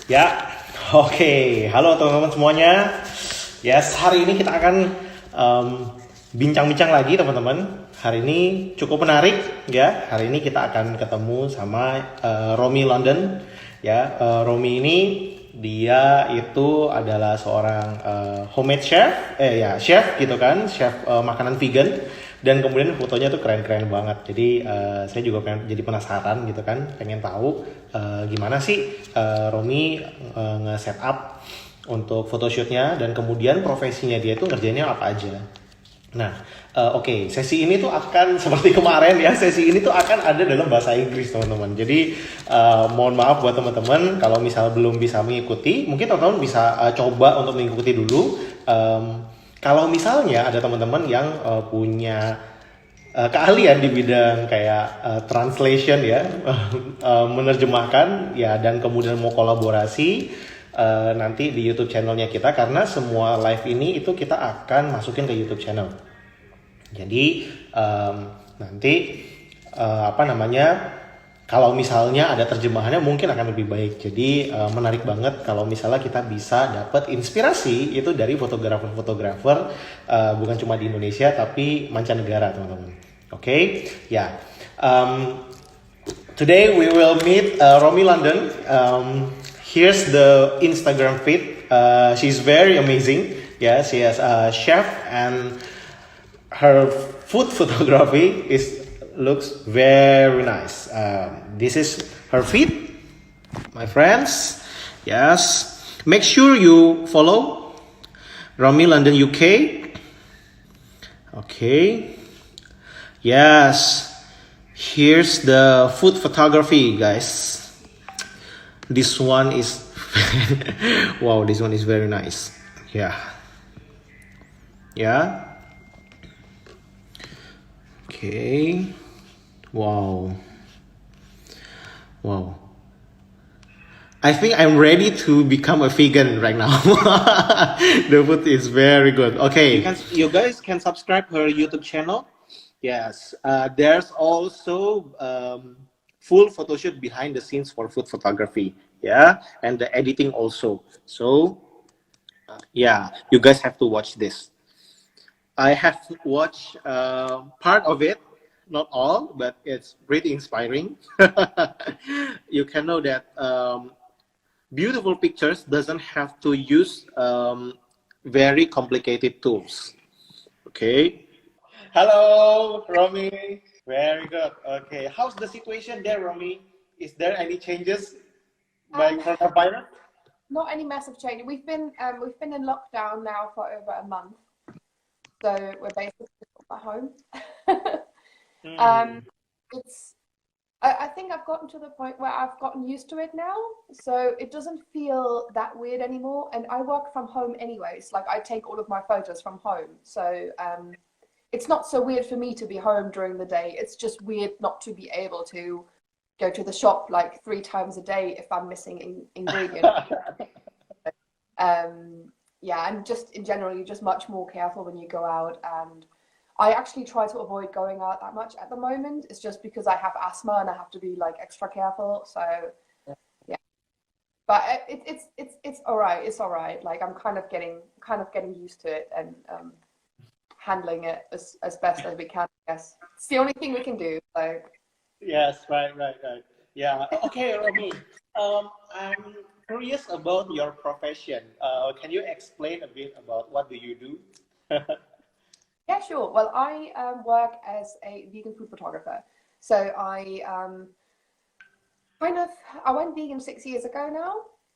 Ya, oke. Halo teman-teman semuanya. Yes, hari ini kita akan bincang-bincang lagi teman-teman. Hari ini cukup menarik ya. Hari ini kita akan ketemu sama Romy London. Ya, Romy ini dia itu adalah seorang homemade chef, chef gitu kan, chef makanan vegan. Dan kemudian fotonya tuh keren-keren banget. Jadi saya juga pengen jadi penasaran gitu kan, pengen tahu gimana sih Romy nge-setup untuk photoshootnya dan kemudian profesinya dia itu ngerjainnya apa aja. Nah, oke, sesi ini tuh akan seperti kemarin ya, sesi ini tuh akan ada dalam bahasa Inggris teman-teman. Jadi mohon maaf buat teman-teman kalau misal belum bisa mengikuti, mungkin teman-teman bisa coba untuk mengikuti dulu. Kalau misalnya ada teman-teman yang punya keahlian di bidang kayak translation ya, menerjemahkan ya, dan kemudian mau kolaborasi nanti di YouTube channelnya kita, karena semua live ini itu kita akan masukin ke YouTube channel. Jadi nanti apa namanya? Kalau misalnya ada terjemahannya mungkin akan lebih baik. Jadi menarik banget kalau misalnya kita bisa dapat inspirasi itu dari fotografer-fotografer bukan cuma di Indonesia tapi mancanegara teman-teman. Oke, ya. Today we will meet Romy London. Here's the Instagram feed. She's very amazing. Yeah, she is a chef and her food photography looks very nice. This is her feed, my friends. Yes, make sure you follow Romy London UK. Okay. Yes, here's the food photography, guys. This one is wow. This one is very nice. Yeah. Okay. Wow. I think I'm ready to become a vegan right now. The food is very good. Okay. You guys can subscribe her YouTube channel. Yes. There's also full photo shoot behind the scenes for food photography. Yeah. And the editing also. So, yeah, you guys have to watch this. I have watched part of it, not all, but it's pretty inspiring. You can know that beautiful pictures doesn't have to use very complicated tools. Okay. Hello, Romy. Very good. Okay. How's the situation there, Romy? Is there any changes by coronavirus? Not any massive change. We've been in lockdown now for over a month. So we're basically at home. I think I've gotten to the point where I've gotten used to it now. So it doesn't feel that weird anymore. And I work from home anyways. Like I take all of my photos from home. So it's not so weird for me to be home during the day. It's just weird not to be able to go to the shop like 3 times a day if I'm missing ingredients. Yeah, and just in general, you're just much more careful when you go out. And I actually try to avoid going out that much at the moment. It's just because I have asthma and I have to be like extra careful. So yeah, but it's all right. It's all right. Like I'm kind of getting used to it and handling it as best as we can. I guess it's the only thing we can do. So yes, right. Yeah. Okay, Romy. I'm curious about your profession. Can you explain a bit about what do you do? yeah, sure. Well, I work as a vegan food photographer. So I went vegan 6 years ago now,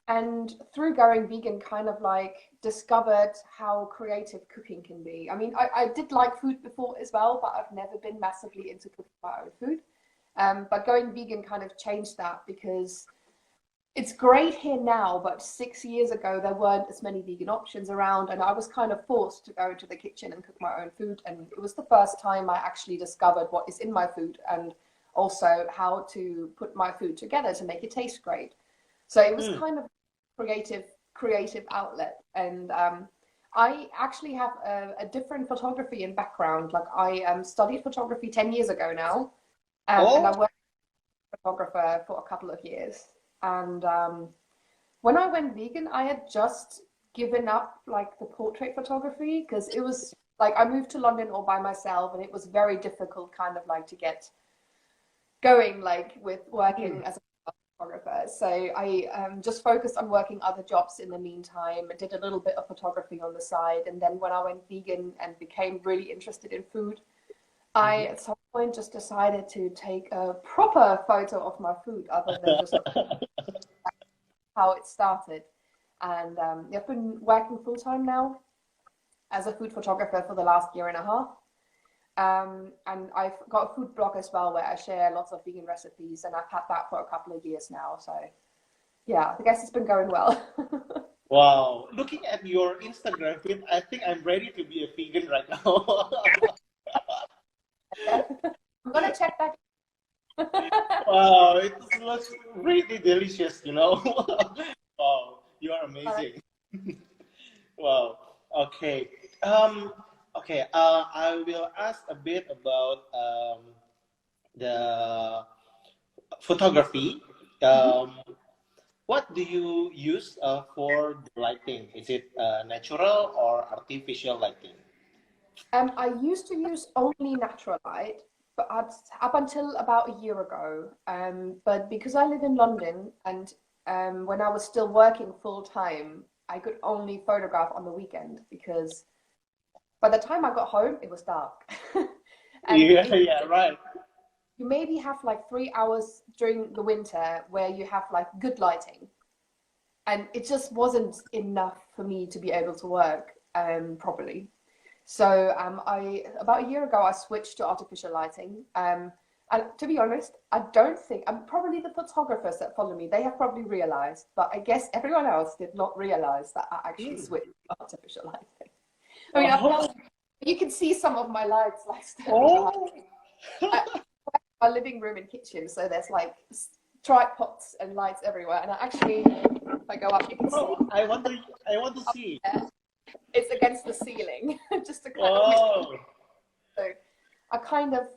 and through going vegan, kind of like discovered how creative cooking can be. I mean, I did like food before as well, but I've never been massively into cooking my own food. But going vegan kind of changed that because it's great here now, but 6 years ago there weren't as many vegan options around, and I was kind of forced to go into the kitchen and cook my own food. And it was the first time I actually discovered what is in my food and also how to put my food together to make it taste great. So it was kind of creative outlet. And I actually have a different photography and background. Like I studied photography 10 years ago now, and I worked as a photographer for a couple of years. And when I went vegan, I had just given up like the portrait photography because it was like I moved to London all by myself and it was very difficult kind of like to get going like with working as a photographer. So I just focused on working other jobs in the meantime and did a little bit of photography on the side. And then when I went vegan and became really interested in food, I at some point just decided to take a proper photo of my food other than just how it started. And I've been working full time now as a food photographer for the last year and a half. And I've got a food blog as well where I share lots of vegan recipes, and I've had that for a couple of years now. So yeah, I guess it's been going well. Wow, looking at your Instagram feed, I think I'm ready to be a vegan right now. I'm gonna check that. Wow, it looks really delicious, you know. Wow, you are amazing. Wow. Okay. Okay. I will ask a bit about the photography. Um, what do you use for the lighting? Is it natural or artificial lighting? I used to use only natural light, but up until about a year ago. But because I live in London and when I was still working full time, I could only photograph on the weekend because by the time I got home, it was dark. And Yeah, yeah, right. you maybe have like 3 hours during the winter where you have like good lighting. And it just wasn't enough for me to be able to work properly. So I about a year ago I switched to artificial lighting. And to be honest, I don't think probably the photographers that follow me, they have probably realized, but I guess everyone else did not realize that I actually Mm. switched to artificial lighting. I mean, Oh, you can see some of my lights like standing behind oh, I, my living room and kitchen, so there's like tripods and lights everywhere. And I actually, if I go up, you can see oh, I want to up see. there. It's against the ceiling, just to kind of. Oh. So I kind of,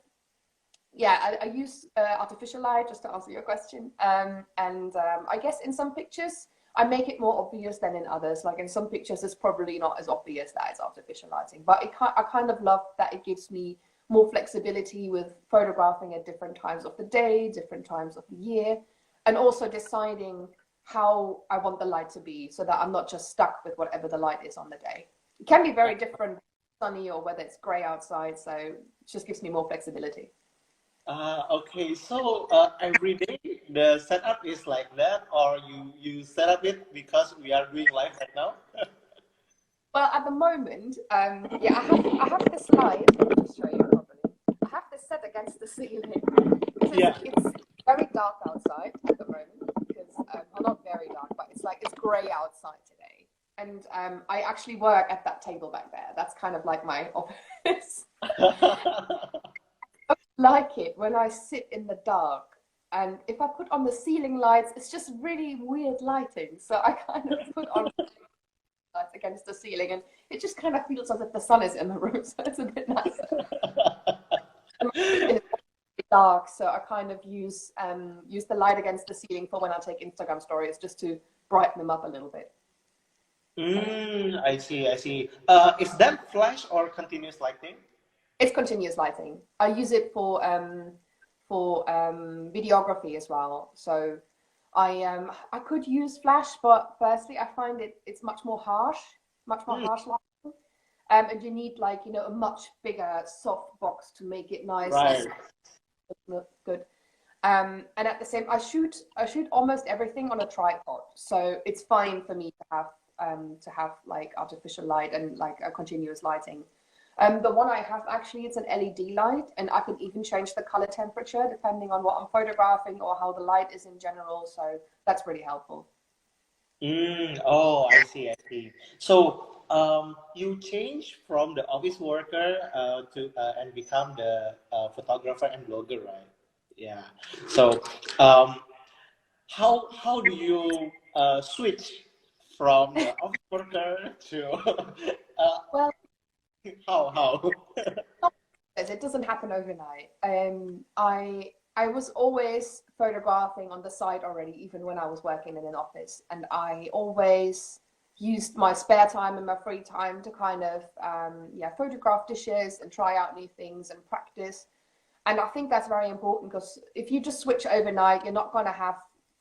yeah, I use artificial light just to answer your question. And I guess in some pictures, I make it more obvious than in others. Like in some pictures, it's probably not as obvious that it's artificial lighting. But I kind of love that it gives me more flexibility with photographing at different times of the day, different times of the year, and also deciding how I want the light to be so that I'm not just stuck with whatever the light is on the day. It can be very different, sunny or whether it's gray outside. So it just gives me more flexibility. Okay. So every day the setup is like that, or you set up it because we are doing live right now? Well, at the moment, yeah, I have this light. Let me just show you properly. I have this set against the ceiling because Yeah. it's very dark outside at the moment. Because well, not very dark, but it's grey outside today. And I actually work at that table back there. That's kind of like my office. I like it when I sit in the dark. And if I put on the ceiling lights, it's just really weird lighting. So I kind of put on lights against the ceiling, and it just kind of feels as if the sun is in the room, so it's a bit nicer. And it's dark, so I kind of use the light against the ceiling for when I take Instagram stories, just to brighten them up a little bit. I see. I see. Is that flash or continuous lighting? It's continuous lighting. I use it for videography as well. So I could use flash, but firstly I find it's much more Mm, harsh lighting. And you need like a much bigger soft box to make it nice and right. look good. And at the same, I shoot almost everything on a tripod, so it's fine for me to have like artificial light and like a continuous lighting. The one I have actually, it's an LED light, and I can even change the color temperature depending on what I'm photographing or how the light is in general. So that's really helpful. Oh, I see. I see. So you change from the office worker to and become the photographer and blogger, right? Yeah. So um, how do you switch from the office worker to Well, how? it doesn't happen overnight. I I was always photographing on the side already, even when I was working in an office. And I always used my spare time and my free time to kind of, photograph dishes and try out new things and practice. And I think that's very important because if you just switch overnight, you're not going to have,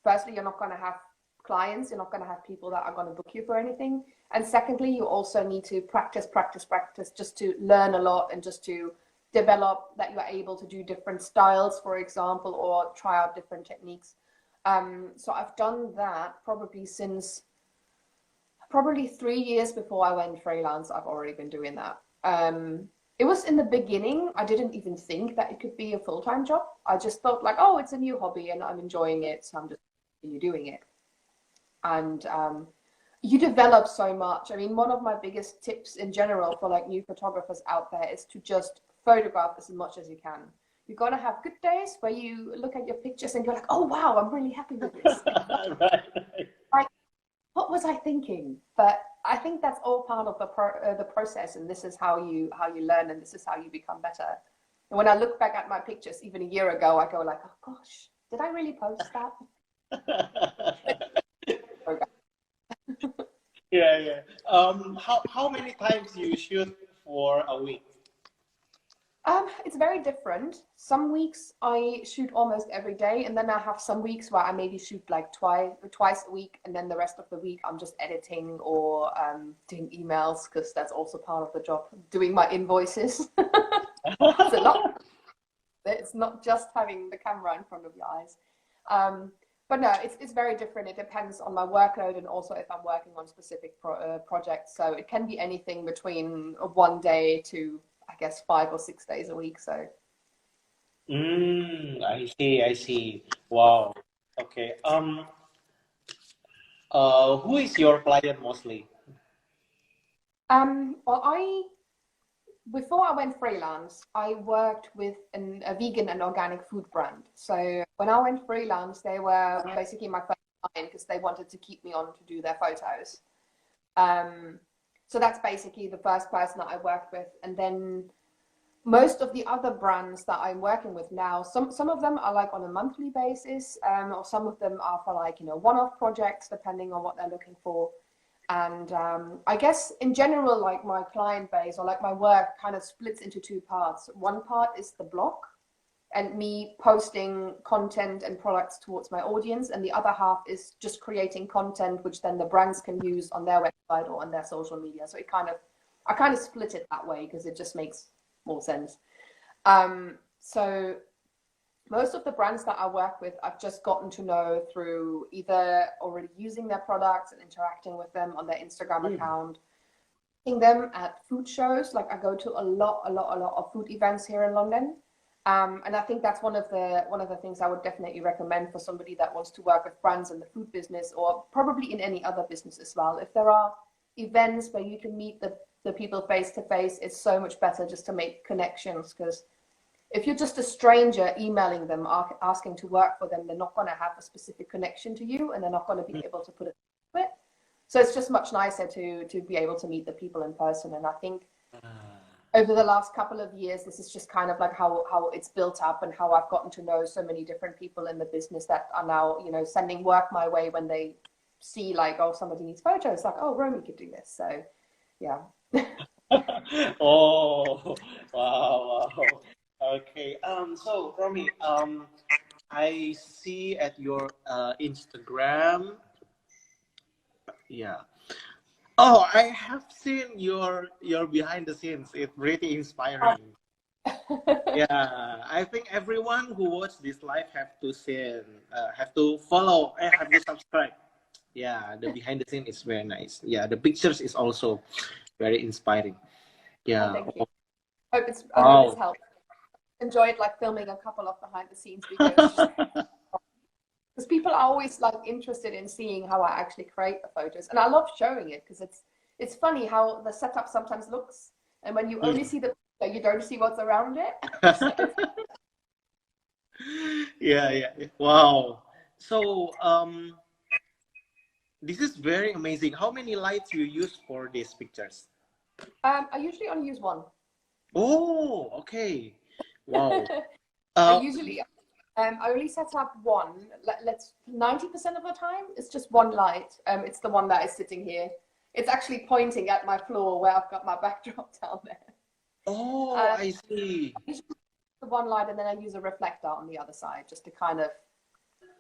firstly, you're not going to have clients, you're not going to have people that are going to book you for anything. And secondly, you also need to practice just to learn a lot and just to develop that you're able to do different styles, for example, or try out different techniques. So I've done that probably since 3 years before I went freelance. I've already been doing that. It was in the beginning, I didn't even think that it could be a full-time job. I just thought like, oh, it's a new hobby and I'm enjoying it, so I'm just doing it. And you develop so much. I mean, one of my biggest tips in general for like new photographers out there is to just photograph as much as you can. You're gonna have good days where you look at your pictures and you're like, oh wow, I'm really happy with this. Right. Like, what was I thinking? But I think that's all part of the process, and this is how you learn, and this is how you become better. And when I look back at my pictures, even a year ago, I go like, oh gosh, did I really post that? Yeah, yeah. How many times you shoot for a week? It's very different. Some weeks I shoot almost every day, and then I have some weeks where I maybe shoot like twice a week, and then the rest of the week I'm just editing or doing emails, because that's also part of the job, doing my invoices. It's a lot. It's not just having the camera in front of your eyes. But no, it's very different. It depends on my workload and also if I'm working on specific projects. So it can be anything between one day to, I guess, 5 or 6 days a week. So I see, I see. Wow. Okay. Who is your client mostly? well, before I went freelance, I worked with a vegan and organic food brand. So when I went freelance, they were basically my first client because they wanted to keep me on to do their photos. So that's basically the first person that I worked with. And then most of the other brands that I'm working with now, some of them are like on a monthly basis, or some of them are for like, one-off projects, depending on what they're looking for. And I guess in general, like my client base or like my work kind of splits into two parts. One part is the blog and me posting content and products towards my audience. And the other half is just creating content, which then the brands can use on their website or on their social media. So I kind of split it that way because it just makes more sense. So most of the brands that I work with, I've just gotten to know through either already using their products and interacting with them on their Instagram account, seeing them at food shows. Like I go to a lot of food events here in London. And I think that's one of the things I would definitely recommend for somebody that wants to work with brands in the food business, or probably in any other business as well. If there are events where you can meet the people face to face, it's so much better just to make connections, because if you're just a stranger emailing them, asking to work for them, they're not going to have a specific connection to you, and they're not going to be able to put it to it. So it's just much nicer to be able to meet the people in person. And I think over the last couple of years, this is just kind of like how it's built up, and how I've gotten to know so many different people in the business that are now, sending work my way when they see like, oh, somebody needs photos, like, oh, Romy could do this. So yeah. Oh, wow, wow. Okay. So Romy, I see at your Instagram. Yeah. Oh, I have seen your behind the scenes. It's really inspiring. Yeah, I think everyone who watch this live have to follow, and have to subscribe. Yeah, the behind the scene is very nice. Yeah, the pictures is also very inspiring. Yeah. Thank you. I hope it's Wow. helped. Enjoyed like filming a couple of behind the scenes videos, because people are always like interested in seeing how I actually create the photos, and I love showing it because it's funny how the setup sometimes looks, and when you only see the picture, you don't see what's around it. Yeah, yeah. Wow. So, this is very amazing. How many lights you use for these pictures? I usually only use one. Oh, okay. Wow. I Uh, usually I only set up one. Let's 90% of the time, it's just one light. It's the one that is sitting here. It's actually pointing at my floor where I've got my backdrop down there. Oh, I see. I usually use the one light and then I use a reflector on the other side just to kind of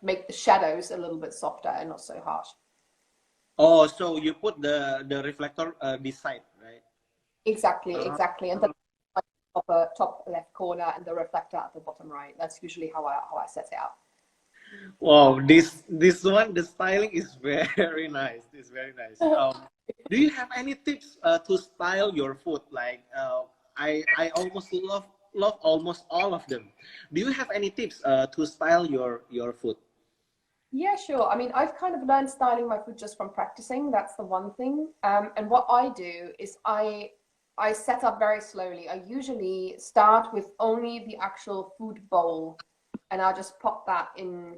make the shadows a little bit softer and not so harsh. Oh, so you put the reflector this side, right? Exactly, exactly. And then top left corner and the reflector at the bottom right. That's usually how I set it up. Wow, this one, the styling is very nice. It's very nice. Do you have any tips to style your food? Like I almost love almost all of them. Do you have any tips to style your food? Yeah, sure. I mean, I've kind of learned styling my food just from practicing. That's the one thing. And what I do is I set up very slowly. I usually start with only the actual food bowl, and I just pop that in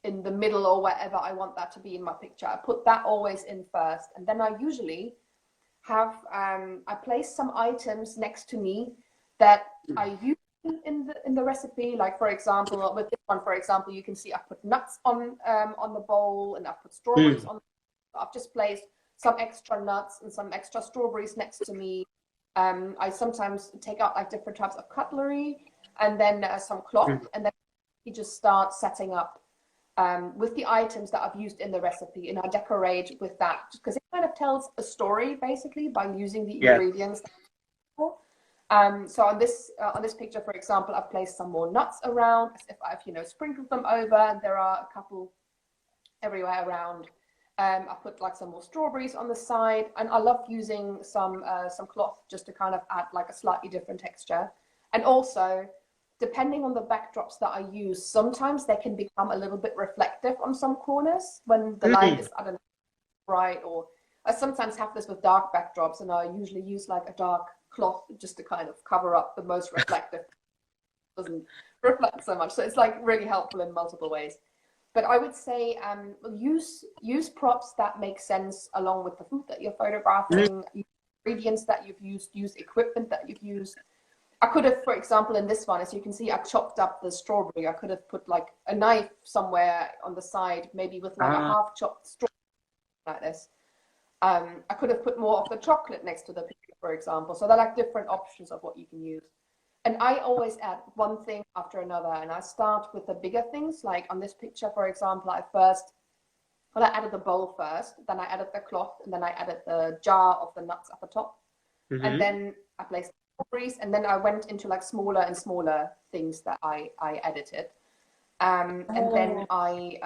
the middle or wherever I want that to be in my picture. I put that always in first, and then I usually have I place some items next to me that I use in the recipe. Like for example, with this one, for example, you can see I put nuts on the bowl, and I put strawberries on. I've just placed some extra nuts and some extra strawberries next to me. I sometimes take out like different types of cutlery and then some cloth, and then you just start setting up with the items that I've used in the recipe, and I decorate with that because it kind of tells a story basically by using the ingredients. So on this picture, for example, I've placed some more nuts around as if I've sprinkled them over, and there are a couple everywhere around. I put like some more strawberries on the side, and I love using some cloth just to kind of add like a slightly different texture. And also, depending on the backdrops that I use, sometimes they can become a little bit reflective on some corners when the light is, I don't know, bright. Or I sometimes have this with dark backdrops, and I usually use like a dark cloth just to kind of cover up the most reflective. Doesn't reflect so much, so it's like really helpful in multiple ways. But I would say use props that make sense along with the food that you're photographing, ingredients that you've used, use equipment that you've used. I could have, for example, in this one, as you can see, I chopped up the strawberry. I could have put like a knife somewhere on the side, maybe with like a half chopped strawberry like this. I could have put more of the chocolate next to the picture, for example. So they're like different options of what you can use. And I always add one thing after another, and I start with the bigger things. Like on this picture, for example, I added the bowl first, then I added the cloth, and then I added the jar of the nuts at the top. And then I placed the strawberries, and then I went into like smaller and smaller things that I edited. And then I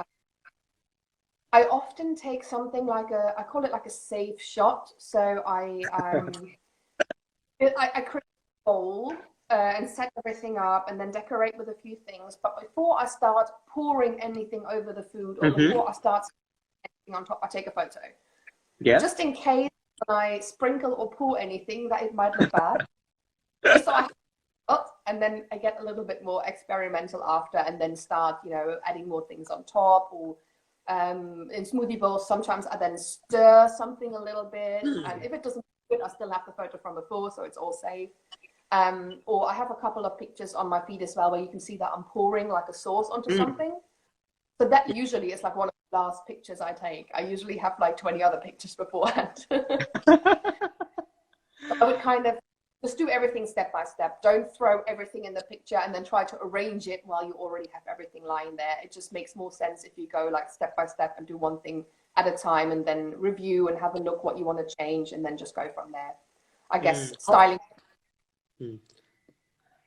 often take something like I call it like a safe shot. So I create a bowl, and set everything up and then decorate with a few things. But before I start pouring anything over the food, or before I start anything on top, I take a photo. Yeah. Just in case when I sprinkle or pour anything that it might look bad. So and then I get a little bit more experimental after, and then start, adding more things on top. Or in smoothie bowls, sometimes I then stir something a little bit. And if it doesn't fit, I still have the photo from before, so it's all safe. Or I have a couple of pictures on my feed as well where you can see that I'm pouring like a sauce onto something. So that usually is like one of the last pictures I take. I usually have like 20 other pictures beforehand. I would kind of just do everything step by step. Don't throw everything in the picture and then try to arrange it while you already have everything lying there. It just makes more sense if you go like step by step and do one thing at a time, and then review and have a look what you want to change, and then just go from there. I guess styling.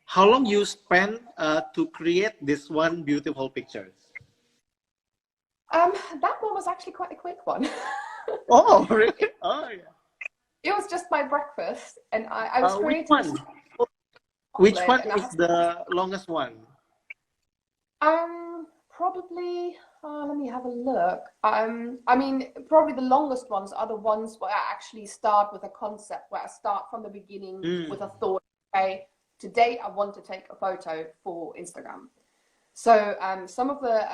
How long you spend to create this one beautiful pictures? That one was actually quite a quick one. Oh, really? Oh, yeah. It was just my breakfast, and I was creating. Which one is the longest one? Probably. Let me have a look. I mean, probably the longest ones are the ones where I actually start with a concept, where I start from the beginning with a thought. Okay, today I want to take a photo for Instagram. So some of the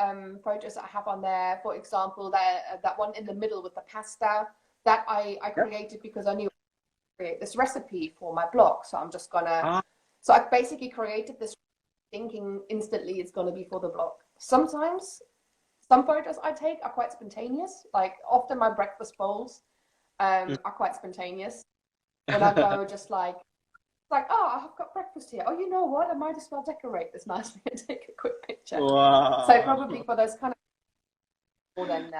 photos I have on there, for example, that one in the middle with the pasta, that I created because I knew I would create this recipe for my blog. So I'm just gonna. So I basically created this thinking instantly it's going to be for the blog. Sometimes some photos I take are quite spontaneous. Like often my breakfast bowls are quite spontaneous. When I go just like, oh, I've got breakfast here. Oh, you know what? I might as well decorate this nicely and take a quick picture. Wow. So probably for those kind of more than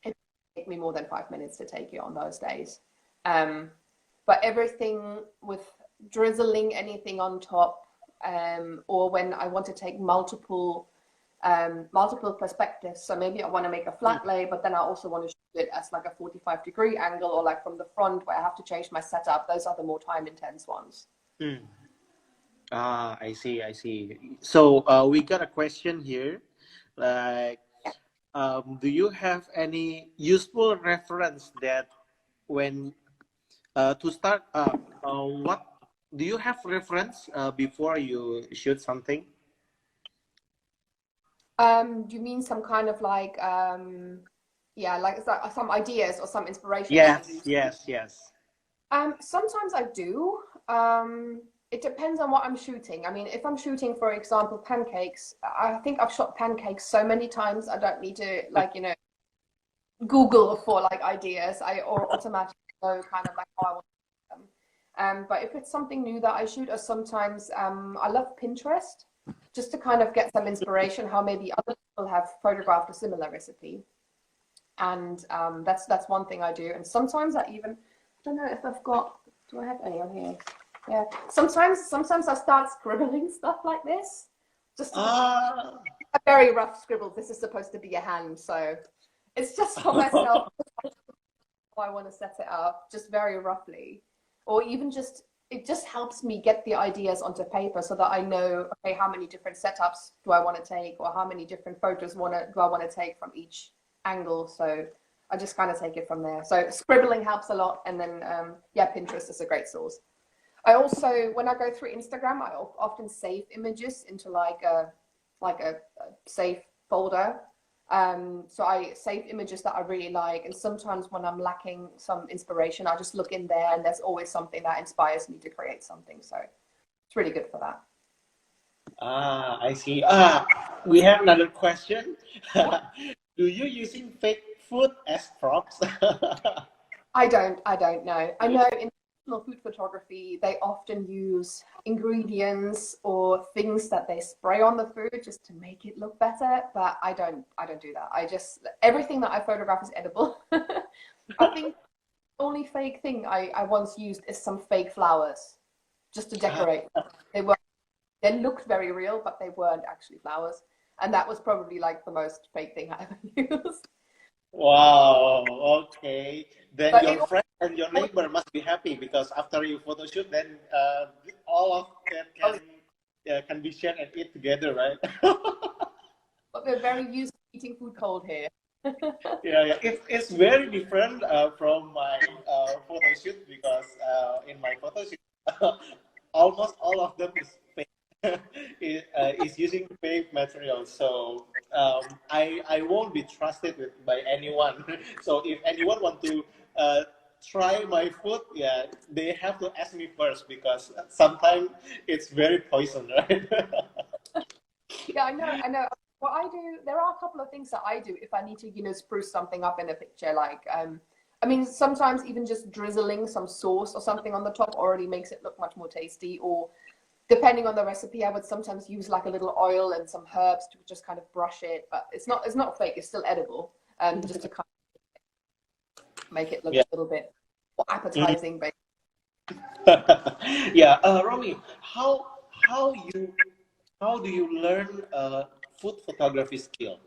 it take me more than 5 minutes to take it on those days. But everything with drizzling anything on top, or when I want to take multiple perspectives. So maybe I want to make a flat lay, but then I also want to shoot it as like a 45-degree angle, or like from the front where I have to change my setup. Those are the more time intense ones. I see, I see. So we got a question here, like, do you have any useful reference that when to start, what do you have reference before you shoot something? Do you mean some kind of like yeah, like some ideas or some inspiration? Yes. Sometimes I do. It depends on what I'm shooting. I mean, if I'm shooting, for example, pancakes, I think I've shot pancakes so many times I don't need to like, you know, Google for like ideas. Or automatically know kind of like how I want to do them. But if it's something new that I shoot, or sometimes I love Pinterest just to kind of get some inspiration how maybe other people have photographed a similar recipe. And that's one thing I do. And sometimes I don't know if I've got, do I have any on here? Yeah. Sometimes I start scribbling stuff like this. Just a very rough scribble. This is supposed to be a hand, so it's just for myself. I want to set it up just very roughly, or even just it just helps me get the ideas onto paper so that I know, okay, how many different setups do I want to take, or how many different photos do I want to take from each angle. So I just kind of take it from there. So scribbling helps a lot, and then yeah, Pinterest is a great source. I also, when I go through Instagram, I often save images into like a safe folder. So I save images that I really like, and sometimes when I'm lacking some inspiration, I just look in there, and there's always something that inspires me to create something. So it's really good for that. I see. We have another question. Do you using fake food as props? I don't know. I know in food photography, they often use ingredients or things that they spray on the food just to make it look better, but I don't do that. I just, everything that I photograph is edible. I think the only fake thing I once used is some fake flowers just to decorate. They looked very real, but they weren't actually flowers, and that was probably like the most fake thing I ever used. Wow, okay. Then But your friend and your neighbor must be happy because after you photo shoot, then all of that can be shared and eat together, right? but we're very used to eating food cold here. Yeah. It's very different from my photo shoot because in my photo shoot, almost all of them is fake. Is using fake material, so I won't be trusted by anyone. So if anyone want to try my food, yeah, they have to ask me first because sometimes it's very poison, right? Yeah, I know. What I do, there are a couple of things that I do if I need to, you know, spruce something up in a picture. Like, I mean, sometimes even just drizzling some sauce or something on the top already makes it look much more tasty. Or depending on the recipe, I would sometimes use like a little oil and some herbs to just kind of brush it. But it's not fake; it's still edible. Just to kind of make it look a little bit more appetizing. Yeah, Romy, how you how do you learn food photography skill?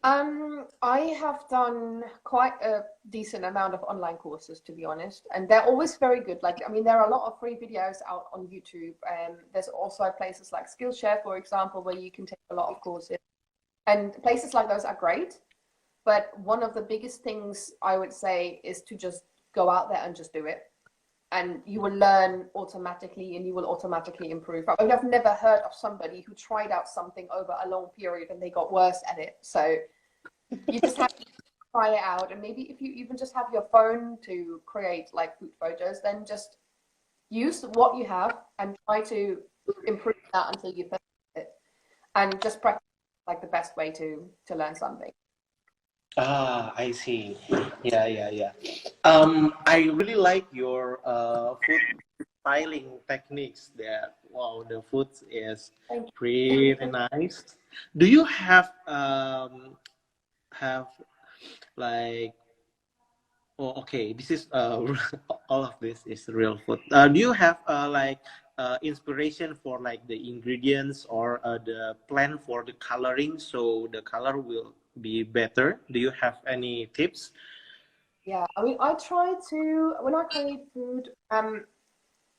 I have done quite a decent amount of online courses, to be honest, and they're always very good. Like, I mean, there are a lot of free videos out on YouTube, and there's also places like Skillshare, for example, where you can take a lot of courses, and places like those are great. But one of the biggest things I would say is to just go out there and just do it. And you will learn automatically, and you will automatically improve. I mean, I've never heard of somebody who tried out something over a long period and they got worse at it. So you just have to try it out. And maybe if you even just have your phone to create like food photos, then just use what you have and try to improve that until you finish it, and just practice like the best way to learn something. Ah, I see. Yeah, yeah, yeah. I really like your food styling techniques there. Wow, the food is Thank pretty you. nice. Do you have like, oh, okay, this is all of this is real food. Do you have like inspiration for like the ingredients or the plan for the coloring so the color will be better? Do you have any tips? Yeah, I mean, I try to when I create food,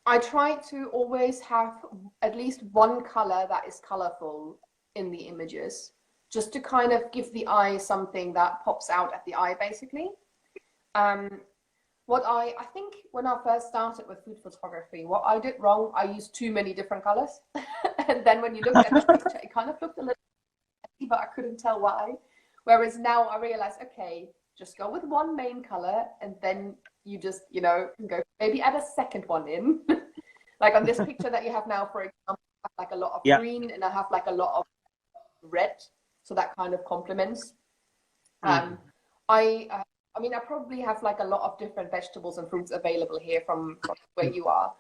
I try to always have at least one color that is colorful in the images, just to kind of give the eye something that pops out at the eye, basically. Um, what I think when I first started with food photography, what I did wrong, I used too many different colors. And then when you looked at the picture, it kind of looked a little messy, but I couldn't tell why. Whereas now I realize, okay, just go with one main color and then you just, can go maybe add a second one in. Like on this picture that you have now, for example, I have like a lot of Yeah. green and I have like a lot of red. So that kind of complements. Mm. I mean, I probably have like a lot of different vegetables and fruits available here from where you are.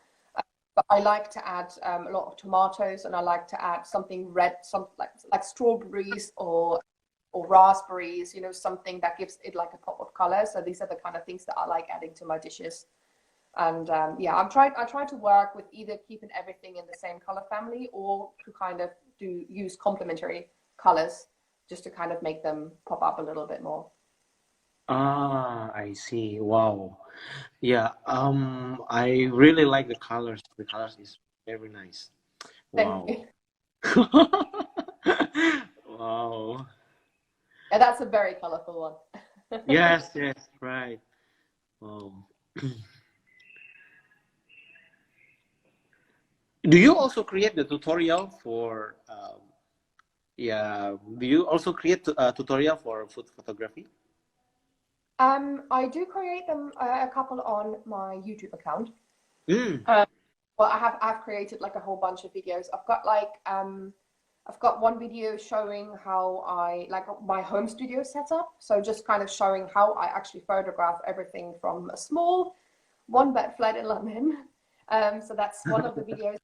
But I like to add a lot of tomatoes, and I like to add something red, some like strawberries or raspberries. Something that gives it like a pop of color. So these are the kind of things that I like adding to my dishes. And yeah, I try to work with either keeping everything in the same color family or to kind of use complementary colors just to kind of make them pop up a little bit more. Ah, I see. Wow. Yeah. I really like the colors. The colors is very nice. Thank Wow. you. Wow. Yeah, that's a very colorful one. Yes, yes, right. Wow. Do you also create the tutorial for yeah, do you also create a tutorial for food photography? I do create them a couple on my YouTube account. Mm. Um, well, I've created like a whole bunch of videos. I've got one video showing how I like my home studio setup. So just kind of showing how I actually photograph everything from a small one bed flat in London. So that's one of the videos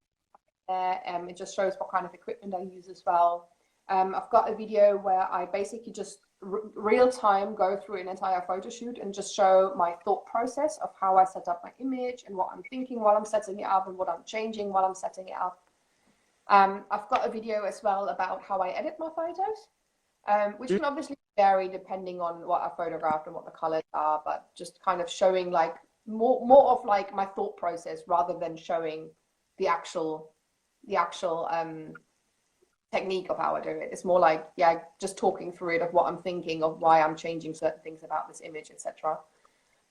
there. It just shows what kind of equipment I use as well. I've got a video where I basically just real time go through an entire photo shoot and just show my thought process of how I set up my image and what I'm thinking while I'm setting it up and what I'm changing while I'm setting it up. I've got a video as well about how I edit my photos, which can obviously vary depending on what I photographed and what the colors are, but just kind of showing like more of like my thought process rather than showing the actual technique of how I do it. It's more like, yeah, just talking through it of what I'm thinking, of why I'm changing certain things about this image, etc.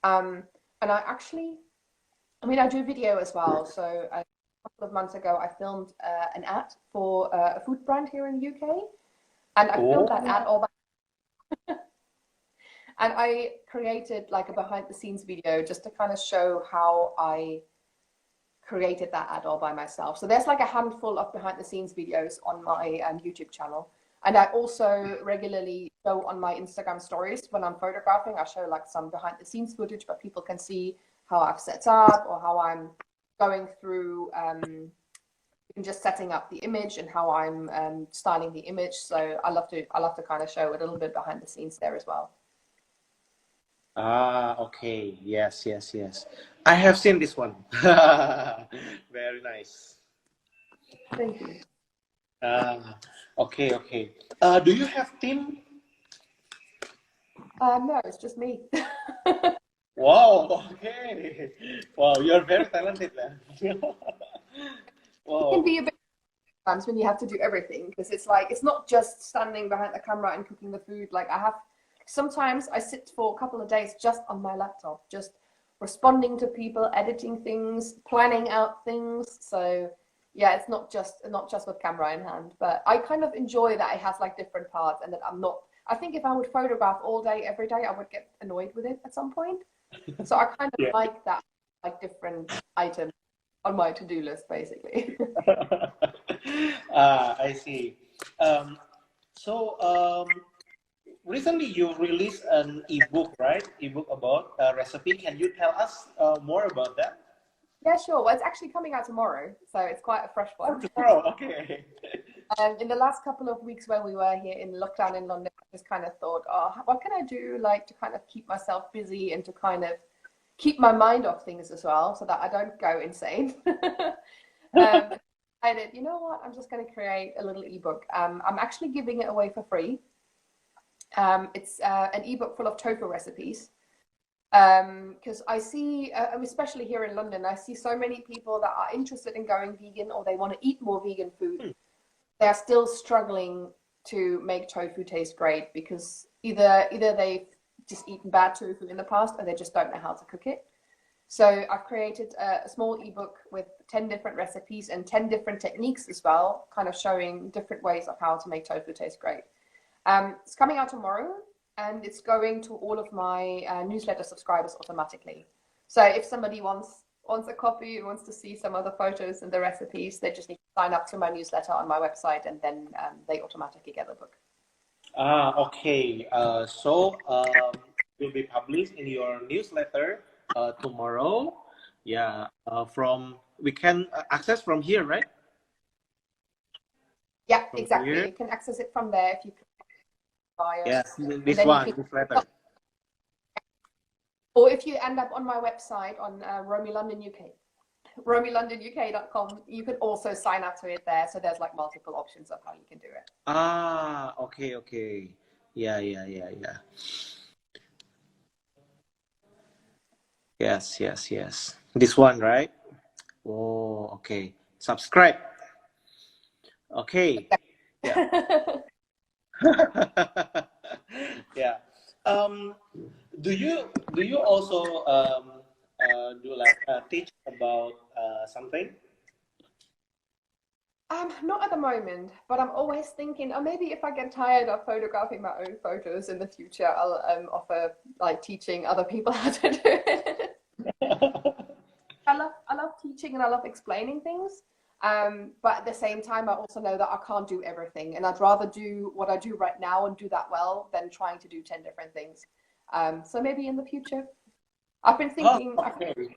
And I mean, I do video as well. So a couple of months ago, I filmed an ad for a food brand here in the UK, and I filmed that ad Oh. all by and I created like a behind the scenes video just to kind of show how I created that ad all by myself. So there's like a handful of behind the scenes videos on my YouTube channel. And I also regularly show on my Instagram stories when I'm photographing, I show like some behind the scenes footage, but people can see how I've set up or how I'm going through just setting up the image and how I'm styling the image. So I love to kind of show a little bit behind the scenes there as well. Ah, okay. Yes, yes, yes. I have seen this one. Very nice. Thank you. Okay, okay. Do you have team? No, it's just me. Wow, okay. Wow, you're very talented, man. It can Wow. be a bit times when you have to do everything because it's like it's not just standing behind the camera and cooking the food. Like sometimes I sit for a couple of days just on my laptop, just responding to people, editing things, planning out things. So yeah, it's not just with camera in hand, but I kind of enjoy that it has like different parts and that I'm not. I think if I would photograph all day every day, I would get annoyed with it at some point. So I kind of Yeah. like that, like different items on my to-do list, basically. I see. Um, so recently you released an ebook, right? Ebook about recipe. Can you tell us more about that? Yeah, sure. Well, it's actually coming out tomorrow, so it's quite a fresh Oh, one. tomorrow. Okay. In the last couple of weeks when we were here in lockdown in London, I just kind of thought, oh, what can I do like to kind of keep myself busy and to kind of keep my mind off things as well so that I don't go insane. I did, you know what? I'm just going to create a little ebook. I'm actually giving it away for free. It's an ebook full of tofu recipes. Because I see, especially here in London, I see so many people that are interested in going vegan or they want to eat more vegan food. They're still struggling to make tofu taste great because either they've just eaten bad tofu in the past or they just don't know how to cook it. So I've created a small ebook with 10 different recipes and 10 different techniques as well, kind of showing different ways of how to make tofu taste great. It's coming out tomorrow and it's going to all of my newsletter subscribers automatically. So if somebody wants a copy and wants to see some other photos and the recipes, they just need to sign up to my newsletter on my website and then they automatically get the book. Okay. Will be published in your newsletter tomorrow. Yeah. From we can access from here, right? Yeah, From exactly. here. You can access it from there if you buy it. Yes. And This then you one, can, newsletter. or if you end up on my website on Romy London UK, romylondonuk.com, you can also sign up to it there. So there's like multiple options of how you can do it. Okay, okay. Yeah, yeah, yeah, yeah. Yes, yes, yes. This one, right? Oh, okay. Subscribe. Okay. Yeah. Yeah. Um, do you also do like teach about something? Not at the moment, but I'm always thinking, oh, maybe if I get tired of photographing my own photos in the future, I'll offer like teaching other people how to do it. I love teaching and I love explaining things. But at the same time, I also know that I can't do everything, and I'd rather do what I do right now and do that well than trying to do 10 different things. So maybe in the future, I've been Oh, thinking I could okay.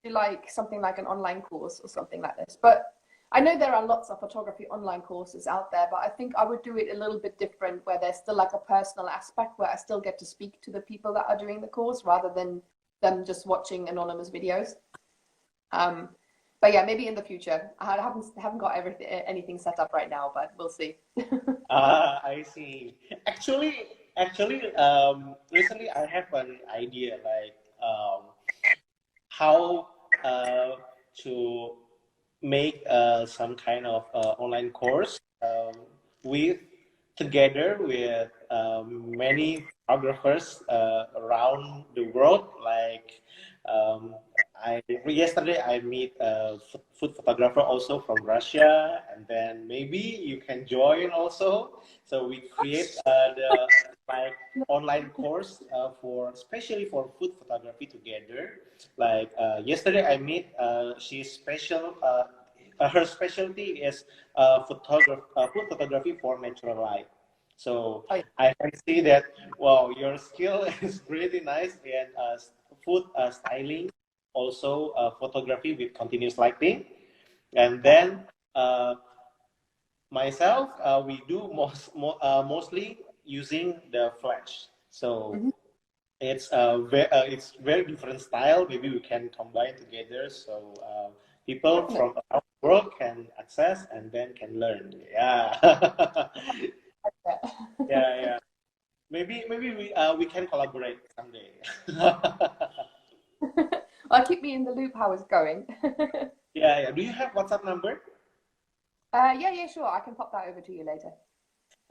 do like something like an online course or something like this. But I know there are lots of photography online courses out there, but I think I would do it a little bit different where there's still like a personal aspect where I still get to speak to the people that are doing the course rather than them just watching anonymous videos. Um, but yeah, maybe in the future. I haven't got anything set up right now, but we'll see. I see. Actually, recently I have an idea like how to make some kind of online course with together with many photographers around the world. Like I yesterday I meet a food photographer also from Russia, and then maybe you can join also. So we create the like online course for especially for food photography together. Like yesterday, I meet. She's special. Her specialty is food photography for natural light. So Oh, I can see that. Wow, your skill is really nice in food styling, also photography with continuous lighting, and yeah. then myself, we do mostly using the flash. So Mhm. it's very different style. Maybe we can combine together so people Definitely. from around the world can access and then can learn. Yeah, yeah, yeah. Maybe we can collaborate someday. Well, keep me in the loop how it's going. Yeah, yeah. Do you have WhatsApp number? Yeah, sure. I can pop that over to you later.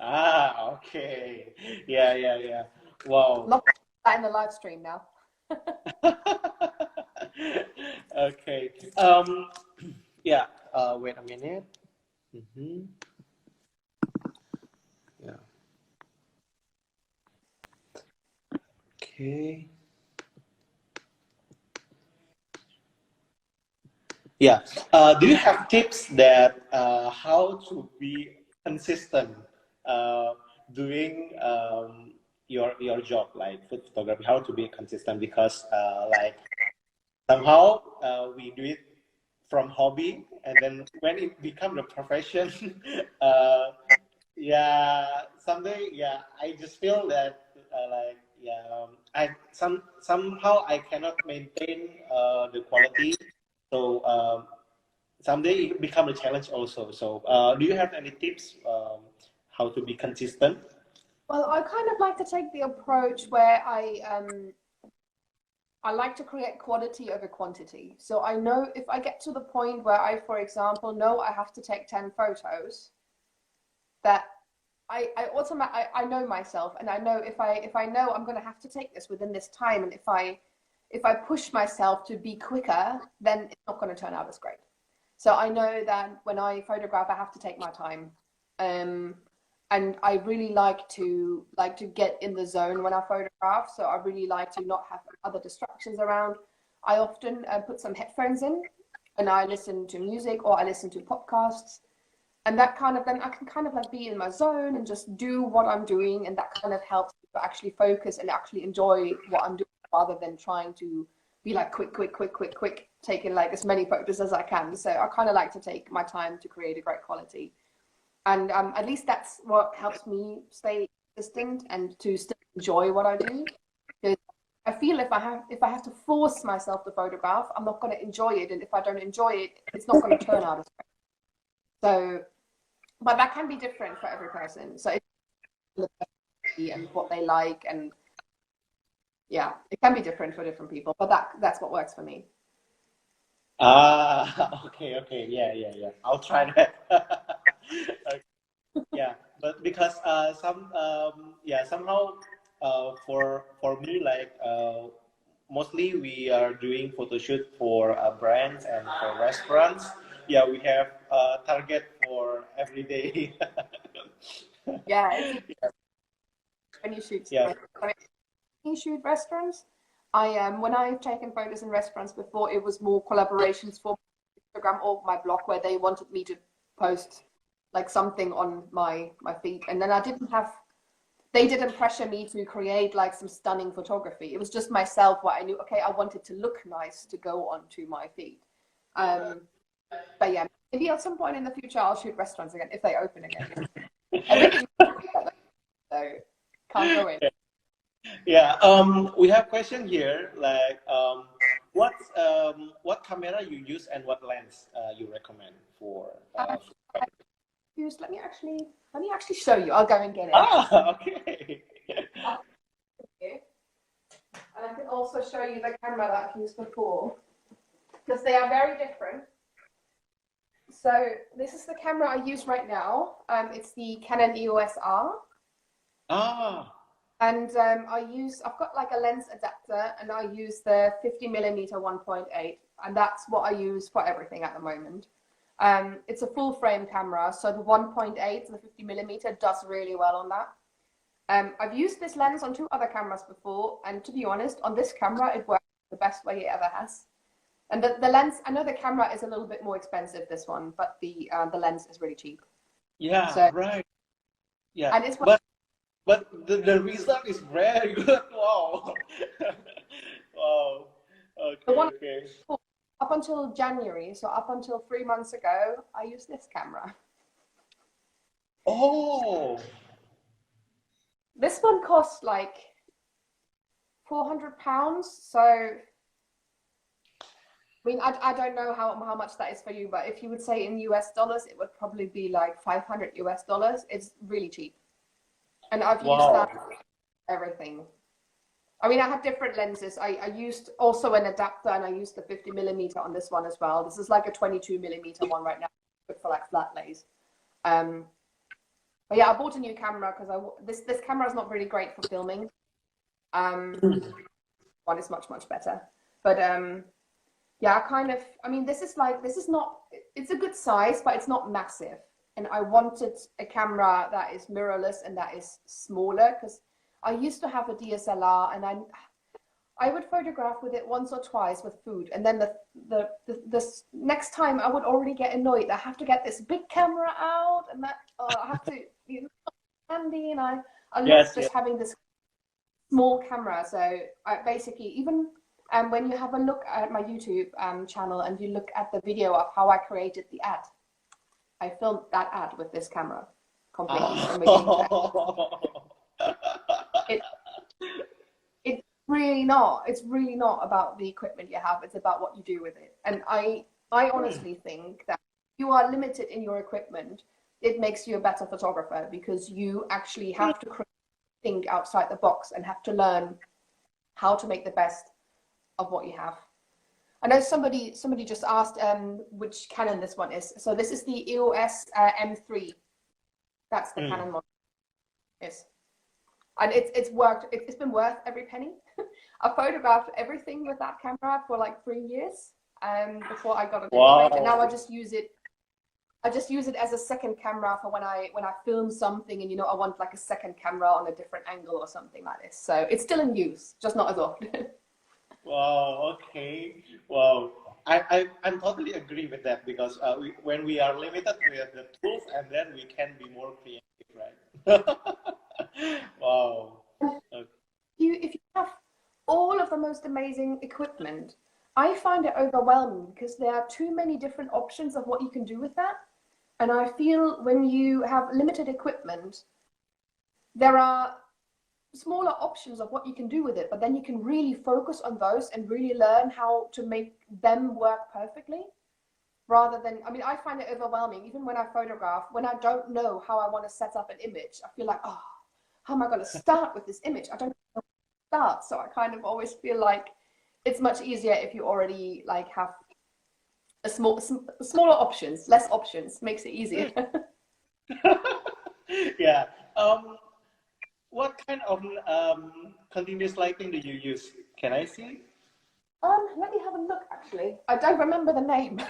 Okay. Yeah, yeah, yeah. Wow. Not that in the live stream now. Okay. Yeah. Wait a minute. Hmm. Yeah. Okay. Yeah. Do you have tips that how to be consistent uh, doing your job like food photography? How to be consistent because like somehow we do it from hobby and then when it becomes a profession, uh, yeah, someday, yeah, I just feel that like yeah, I somehow I cannot maintain the quality, so someday it become a challenge also. So do you have any tips how to be consistent? Well, I kind of like to take the approach where I like to create quality over quantity. So I know if I get to the point where I, for example, know I have to take 10 photos, that I know myself and I know if I know I'm going to have to take this within this time, and if I push myself to be quicker, then it's not going to turn out as great. So I know that when I photograph, I have to take my time. And I really like to get in the zone when I photograph. So I really like to not have other distractions around. I often put some headphones in and I listen to music or I listen to podcasts. And that kind of, then I can kind of like be in my zone and just do what I'm doing. And that kind of helps me to actually focus and actually enjoy what I'm doing rather than trying to be like quick, taking like as many photos as I can. So I kind of like to take my time to create a great quality. And at least that's what helps me stay consistent and to still enjoy what I do. Because I feel if I have to force myself to photograph, I'm not going to enjoy it, and if I don't enjoy it, it's not going to turn out as great. So, but that can be different for every person. So it's and what they like, and yeah, it can be different for different people. But that's what works for me. Ah, okay, yeah. I'll try that. Okay. Yeah, but because yeah, somehow for me like mostly we are doing photo shoot for brands and for restaurants. Yeah, we have target for every day. Yeah, it's easy when you shoot. Yeah. You shoot restaurants. When I've taken photos in restaurants before, it was more collaborations for Instagram or my blog where they wanted me to post like something on my feed, and then they didn't pressure me to create like some stunning photography. It was just myself what I knew. Okay, I wanted to look nice to go onto my feed. Um, but yeah, maybe at some point in the future I'll shoot restaurants again if they open again. Everything, so can't go in. Yeah. We have question here like what camera you use and what lens you recommend for Uh, let me actually show you. I'll go and get it. okay. And I can also show you the camera that I've used before, because they are very different. So this is the camera I use right now. It's the Canon EOS R. Ah. And I've got like a lens adapter, and I use the 50mm 1.8, and that's what I use for everything at the moment. It's a full frame camera, so the 1.8, the 50mm, does really well on that. I've used this lens on two other cameras before, and to be honest, on this camera, it works the best way it ever has. And the lens, I know the camera is a little bit more expensive, this one, but the lens is really cheap. Yeah, So, right. Yeah, and it's but the result is very good. Wow. Wow. the Okay, one okay. up until January, so up until 3 months ago, I used this camera. Oh. This one costs like £400. So, I mean, I don't know how much that is for you, but if you would say in US dollars, it would probably be like 500 US dollars. It's really cheap. And I've used Wow. that for everything. I mean, I had different lenses. I used also an adapter, and I used the 50mm on this one as well. This is like a 22mm one right now, good for like flat lays. But yeah, I bought a new camera because this camera is not really great for filming. One is much better. But yeah, I mean, this is not, it's a good size, but it's not massive. And I wanted a camera that is mirrorless and that is smaller, because I used to have a DSLR, and I would photograph with it once or twice with food, and then the next time I would already get annoyed. I have to get this big camera out, and that I have to, you know, handy, and I love Yes, just having this small camera. So I basically even when you have a look at my YouTube channel and you look at the video of how I created the ad, I filmed that ad with this camera completely from beginning to end. It, it's really not. It's really not about the equipment you have. It's about what you do with it. And I honestly think that you are limited in your equipment. It makes you a better photographer because you actually have to think outside the box and have to learn how to make the best of what you have. I know somebody just asked which Canon this one is. So this is the EOS M3. That's the Canon model. Yes. And it's worked. It's been worth every penny. I photographed everything with that camera for like 3 years before I got an wow. and now I just use it. I just use it as a second camera for when I film something and, you know, I want like a second camera on a different angle or something like this. So it's still in use, just not as often. Wow, okay. Wow. I'm totally agree with that because when we are limited with the tools and then we can be more creative, right? Wow. Okay. If you have all of the most amazing equipment, I find it overwhelming because there are too many different options of what you can do with that. And I feel when you have limited equipment, there are smaller options of what you can do with it, but then you can really focus on those and really learn how to make them work perfectly. Rather than, I mean, I find it overwhelming, even when I photograph, when I don't know how I want to set up an image, I feel like, oh, how am I going to start with this image? I don't know how to start. So I kind of always feel like it's much easier if you already like have smaller options, less options, makes it easier. Yeah. What kind of continuous lighting do you use? Can I see? Let me have a look. Actually, I don't remember the name.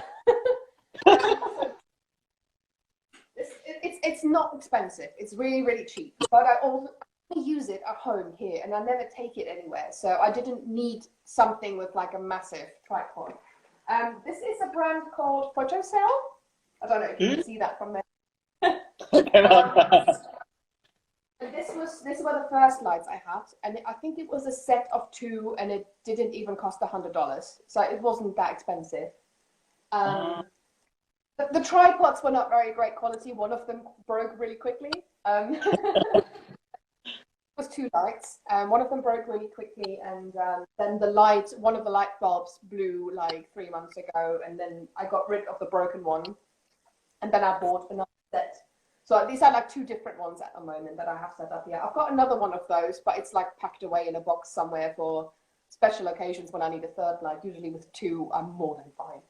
It's not expensive. It's really cheap. But I only use it at home here, and I never take it anywhere. So I didn't need something with like a massive tripod. This is a brand called Photocell. I don't know if you can see that from there. And this were the first lights I had, and I think it was a set of 2, and it didn't even cost $100, so it wasn't that expensive. The tripods were not very great quality. One of them broke really quickly. It was 2 lights, and one of them broke really quickly, and then one of the light bulbs blew like 3 months ago, and then I got rid of the broken one, and then I bought another set. So these are like 2 different ones at the moment that I have set up here. I've got another one of those, but it's like packed away in a box somewhere for special occasions when I need a third light. Usually with 2, I'm more than fine.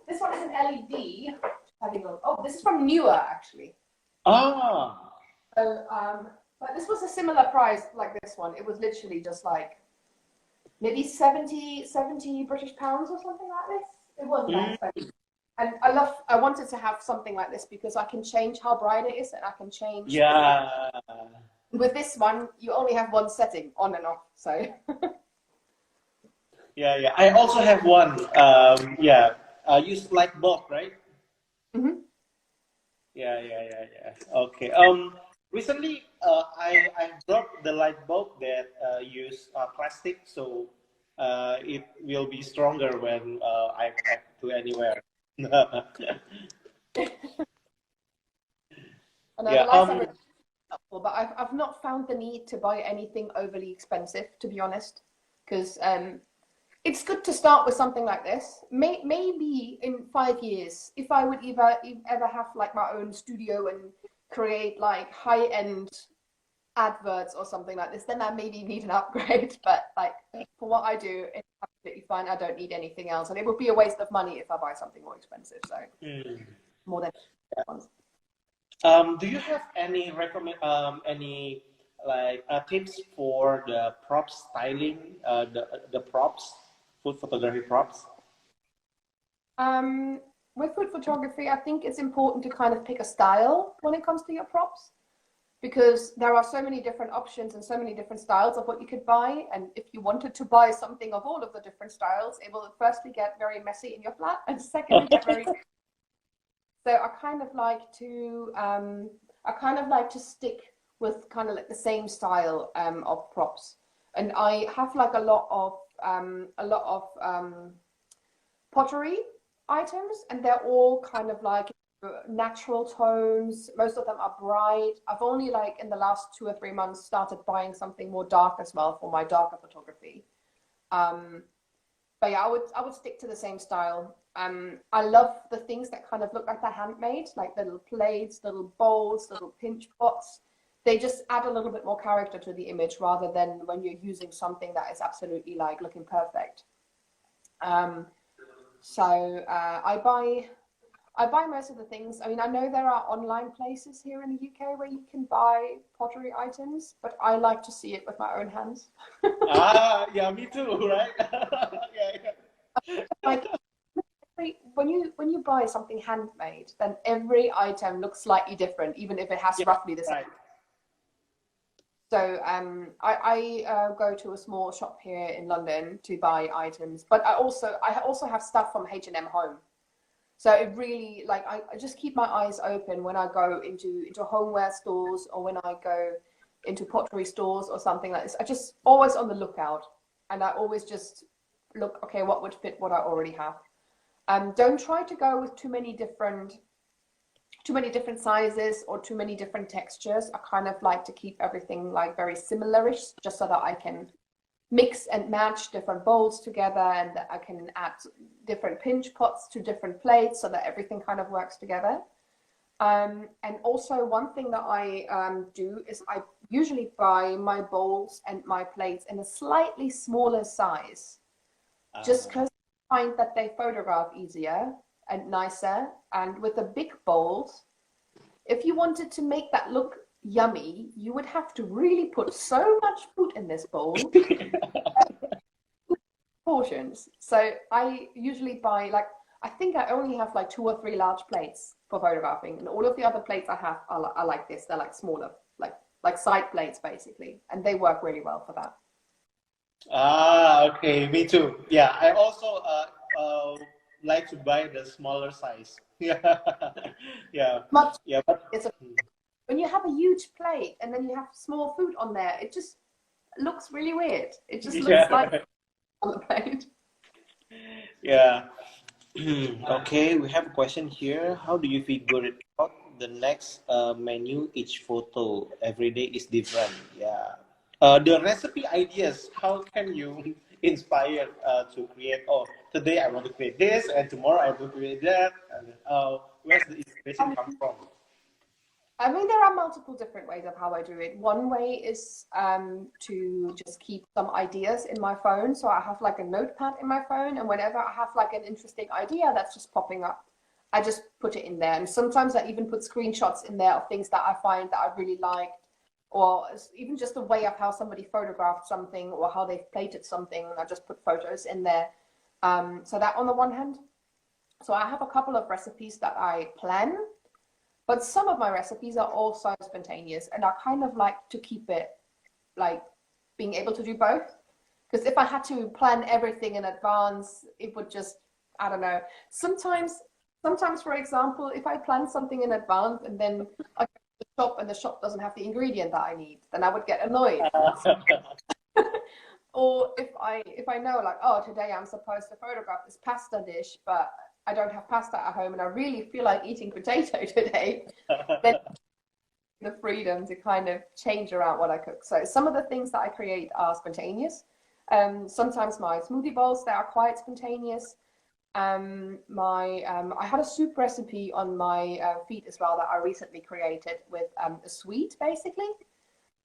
This one is an LED. Oh, this is from Newer, actually. Ah. So, but this was a similar price like this one. It was literally just like maybe 70 British pounds or something like this. It wasn't that expensive. And I wanted to have something like this because I can change how bright it is, and I can change. Yeah. With this one, you only have one setting, on and off. So. Yeah. I also have one. Yeah. Use light bulb, right? Mm-hmm. Yeah. Okay. Recently, I dropped the light bulb that use plastic, so it will be stronger when I pack to anywhere. I know Yeah. the lights are really helpful, but I've not found the need to buy anything overly expensive, to be honest, because it's good to start with something like this. Maybe in 5 years, if I would ever have like my own studio and create like high-end adverts or something like this, then I maybe need an upgrade. But like for what I do, it's absolutely fine. I don't need anything else, and it would be a waste of money if I buy something more expensive. So more than ones. Do you have any any like tips for the prop styling, the props, food photography props? With food photography, I think it's important to kind of pick a style when it comes to your props. because there are so many different options and so many different styles of what you could buy. And if you wanted to buy something of all of the different styles, it will firstly get very messy in your flat, and secondly get very. So I kind of like to stick with kind of like the same style of props, and I have like a lot of pottery items, and they're all kind of like natural tones. Most of them are bright. I've only like in the last 2 or 3 months started buying something more dark as well for my darker photography. But yeah, I would stick to the same style. I love the things that kind of look like they're handmade, like the little plates, little bowls, little pinch pots. They just add a little bit more character to the image rather than when you're using something that is absolutely like looking perfect. So I buy most of the things. I mean, I know there are online places here in the UK where you can buy pottery items, but I like to see it with my own hands. Yeah, me too, right? Yeah. Like when you buy something handmade, then every item looks slightly different, even if it has roughly the same. Right. So I go to a small shop here in London to buy items, but I also have stuff from H&M Home. So it really, like, I just keep my eyes open when I go into homeware stores or when I go into pottery stores or something like this. I just always on the lookout, and I always just look, okay, what would fit what I already have. Don't try to go with too many different sizes or too many different textures. I kind of like to keep everything like very similarish, just so that I can mix and match different bowls together, and that I can add different pinch pots to different plates so that everything kind of works together. And also one thing that I do is I usually buy my bowls and my plates in a slightly smaller size, just because I find that they photograph easier and nicer. And with the big bowls, if you wanted to make that look yummy, you would have to really put so much food in this bowl. Portions. So I usually buy, like, I think I only have like 2 or 3 large plates for photographing, and all of the other plates I have are like this. They're like smaller, like side plates basically, and they work really well for that. Okay, me too. Yeah, I also like to buy the smaller size. Yeah, yeah, Much yeah. But when you have a huge plate and then you have small food on there, it just looks really weird. It just looks like on the plate. Yeah. Okay, we have a question here. How do you figure it out the next menu? Each photo every day is different. Yeah. The recipe ideas. How can you inspire to create? Oh, today I want to create this, and tomorrow I want to create that. And where's the inspiration come from? I mean, there are multiple different ways of how I do it. One way is to just keep some ideas in my phone. So I have like a notepad in my phone, and whenever I have like an interesting idea that's just popping up, I just put it in there. And sometimes I even put screenshots in there of things that I find that I really liked, or even just a way of how somebody photographed something or how they've plated something. I just put photos in there. So that on the one hand. So I have a couple of recipes that I plan. But some of my recipes are also spontaneous, and I kind of like to keep it like being able to do both. Because if I had to plan everything in advance, it would just, I don't know. Sometimes, for example, if I plan something in advance and then I go to the shop and the shop doesn't have the ingredient that I need, then I would get annoyed. Or if I know, like, oh, today I'm supposed to photograph this pasta dish, but I don't have pasta at home and I really feel like eating potato today, then the freedom to kind of change around what I cook. So some of the things that I create are spontaneous. Sometimes my smoothie bowls, they are quite spontaneous. I had a soup recipe on my feed as well that I recently created with a sweet basically.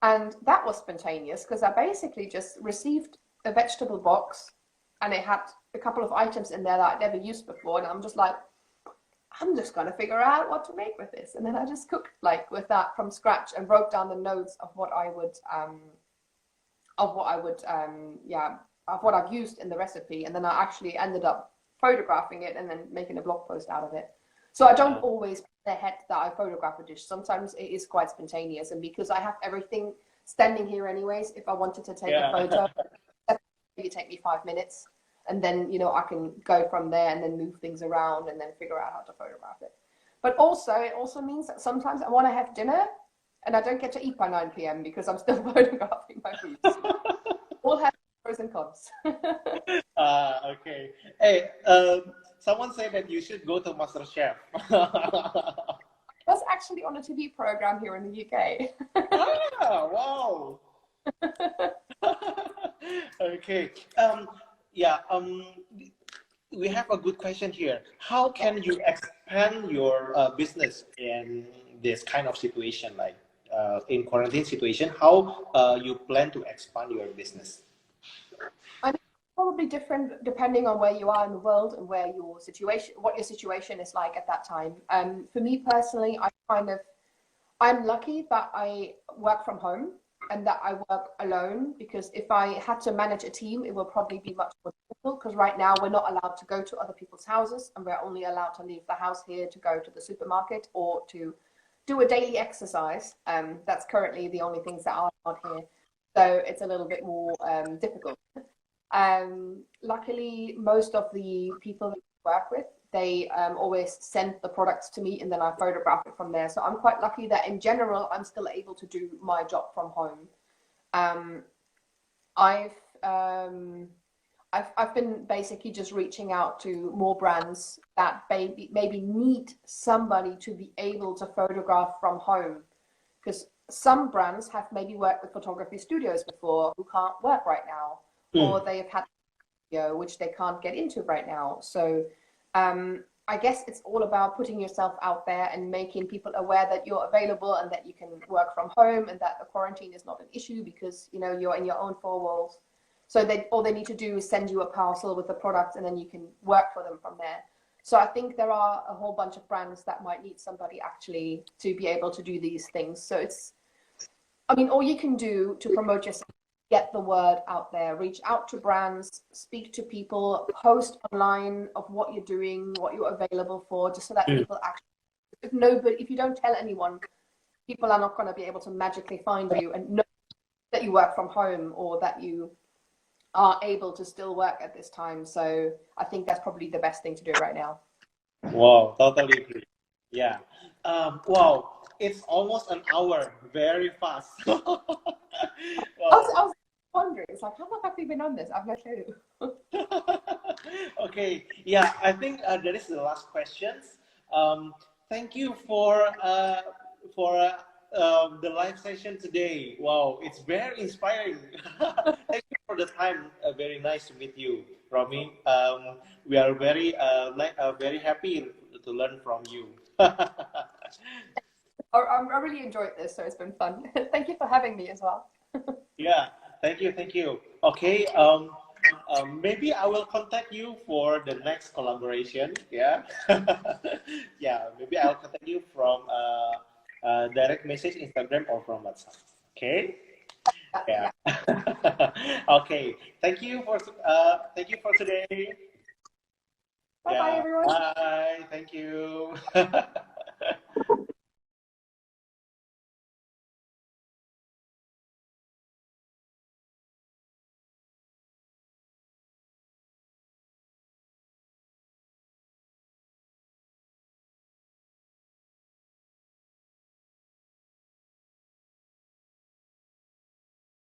And that was spontaneous because I basically just received a vegetable box and it had a couple of items in there that I'd never used before. And I'm just like, I'm just going to figure out what to make with this. And then I just cooked like with that from scratch and wrote down the notes of what I've used in the recipe. And then I actually ended up photographing it and then making a blog post out of it. So I don't always their head that I photograph a dish. Sometimes it is quite spontaneous, and because I have everything standing here anyways, if I wanted to take a photo, maybe take me 5 minutes, and then I can go from there and then move things around and then figure out how to photograph it. But also, it also means that sometimes I want to have dinner and I don't get to eat by 9 p.m. because I'm still photographing my food. All have pros and cons. Okay. Hey, someone said that you should go to MasterChef. I was actually on a TV program here in the UK. Wow. Okay. Yeah. We have a good question here. How can you expand your business in this kind of situation, like in quarantine situation? How you plan to expand your business? I mean, probably different depending on where you are in the world and what your situation is like at that time. For me personally, I'm lucky that I work from home and that I work alone, because if I had to manage a team, it would probably be much more difficult, because right now we're not allowed to go to other people's houses and we're only allowed to leave the house here to go to the supermarket or to do a daily exercise. That's currently the only things that are allowed here. So it's a little bit more difficult. Luckily, most of the people that I work with, they always send the products to me and then I photograph it from there. So I'm quite lucky that in general, I'm still able to do my job from home. I've been basically just reaching out to more brands that maybe need somebody to be able to photograph from home, because some brands have maybe worked with photography studios before who can't work right now, or they have had which they can't get into right now. So I guess it's all about putting yourself out there and making people aware that you're available and that you can work from home and that the quarantine is not an issue because you're in your own four walls. So all they need to do is send you a parcel with the product and then you can work for them from there. So I think there are a whole bunch of brands that might need somebody actually to be able to do these things. So all you can do to promote yourself, get the word out there, reach out to brands, speak to people, post online of what you're doing, what you're available for, just so that people actually, if you don't tell anyone, people are not going to be able to magically find you and know that you work from home or that you are able to still work at this time. So I think that's probably the best thing to do right now. Wow, totally agree. Yeah. Wow, it's almost an hour. Very fast. Wow. I was wondering, it's like, how long have we been on this? I've no clue. Okay. Yeah, I think that is the last questions. Thank you for the live session today. Wow, it's very inspiring. Thank you for the time. Very nice to meet you, Romy. We are very happy to learn from you. I really enjoyed this, so it's been fun. Thank you for having me as well. Yeah, thank you, thank you. Okay, maybe I will contact you for the next collaboration. Yeah, yeah. Maybe I'll contact you from direct message, Instagram, or from WhatsApp. Okay. Yeah. Okay. Thank you for today. Bye bye, Yeah. everyone. Bye. Thank you.